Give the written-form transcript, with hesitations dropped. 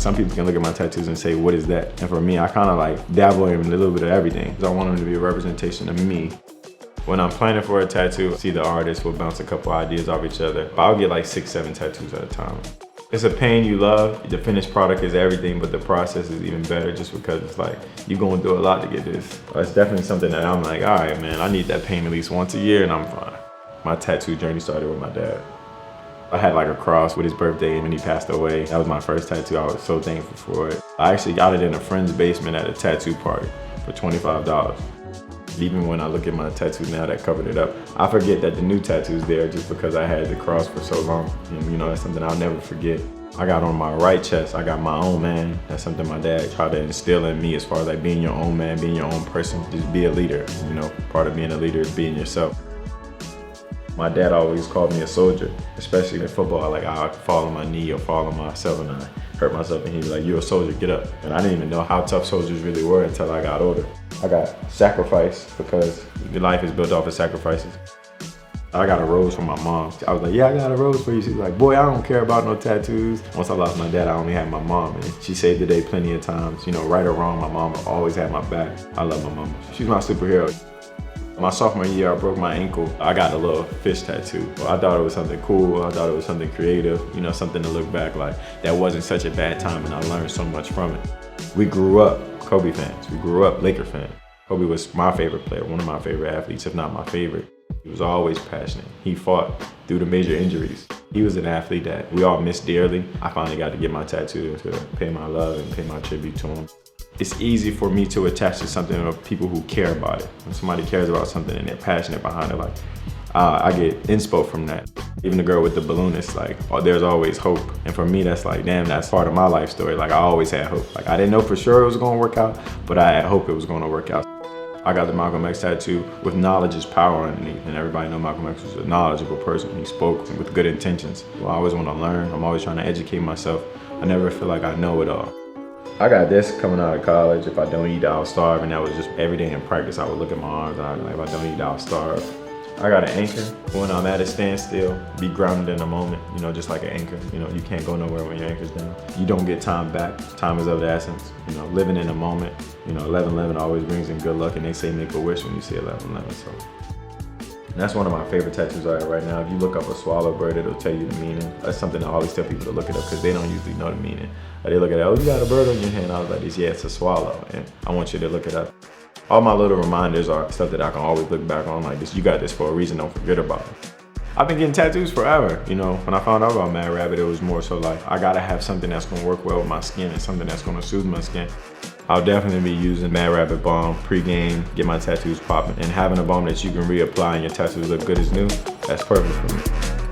some people can look at my tattoos and say, what is that? And for me, I kind of like dabble in a little bit of everything. I want them to be a representation of me. When I'm planning for a tattoo, see the artist will bounce a couple ideas off each other. But I'll get like 6, 7 tattoos at a time. It's a pain you love. The finished product is everything, but the process is even better just because it's like, you're going through a lot to get this. It's definitely something that I'm like, all right, man, I need that pain at least once a year and I'm fine. My tattoo journey started with my dad. I had like a cross with his birthday when he passed away. That was my first tattoo. I was so thankful for it. I actually got it in a friend's basement at a tattoo party for $25. Even when I look at my tattoo now that covered it up, I forget that the new tattoo's there just because I had the cross for so long. And you know, that's something I'll never forget. I got on my right chest, I got my own man. That's something my dad tried to instill in me as far as like being your own man, being your own person. Just be a leader, you know, part of being a leader is being yourself. My dad always called me a soldier, especially in football. Like I'd fall on my knee or fall on myself and I hurt myself and he'd be like, you're a soldier, get up. And I didn't even know how tough soldiers really were until I got older. I got sacrificed because your life is built off of sacrifices. I got a rose from my mom. I was like, yeah, I got a rose for you. She's like, boy, I don't care about no tattoos. Once I lost my dad, I only had my mom. And she saved the day plenty of times. You know, right or wrong, my mom always had my back. I love my mama. She's my superhero. My sophomore year, I broke my ankle. I got a little fish tattoo. I thought it was something cool. I thought it was something creative, you know, something to look back like. That wasn't such a bad time and I learned so much from it. We grew up Kobe fans. We grew up Laker fans. Kobe was my favorite player, one of my favorite athletes, if not my favorite. He was always passionate. He fought through the major injuries. He was an athlete that we all miss dearly. I finally got to get my tattoo to pay my love and pay my tribute to him. It's easy for me to attach to something of people who care about it. When somebody cares about something and they're passionate behind it, like, I get inspo from that. Even the girl with the balloon, it's like, oh, there's always hope. And for me, that's like, damn, that's part of my life story. Like, I always had hope. Like, I didn't know for sure it was gonna work out, but I had hope it was gonna work out. I got the Malcolm X tattoo with knowledge is power underneath, and everybody know Malcolm X was a knowledgeable person. He spoke with good intentions. Well, I always wanna learn. I'm always trying to educate myself. I never feel like I know it all. I got this coming out of college. If I don't eat, I'll starve. And that was just every day in practice. I would look at my arms and I'd be like, if I don't eat, I'll starve. I got an anchor. When I'm at a standstill, be grounded in the moment, you know, just like an anchor. You know, you can't go nowhere when your anchor's down. You don't get time back. Time is of the essence. You know, living in the moment. You know, 11-11 always brings in good luck, and they say make a wish when you see 11-11. So that's one of my favorite tattoos I have right now. If you look up a swallow bird, it'll tell you the meaning. That's something I always tell people to look it up because they don't usually know the meaning. They look at it, oh, you got a bird on your hand. I was like, yeah, it's a swallow. And I want you to look it up. All my little reminders are stuff that I can always look back on, like this, you got this for a reason, don't forget about it. I've been getting tattoos forever. You know, when I found out about Mad Rabbit, it was more so like, I gotta have something that's gonna work well with my skin and something that's gonna soothe my skin. I'll definitely be using Mad Rabbit balm pre-game, get my tattoos popping, and having a balm that you can reapply and your tattoos look good as new, that's perfect for me.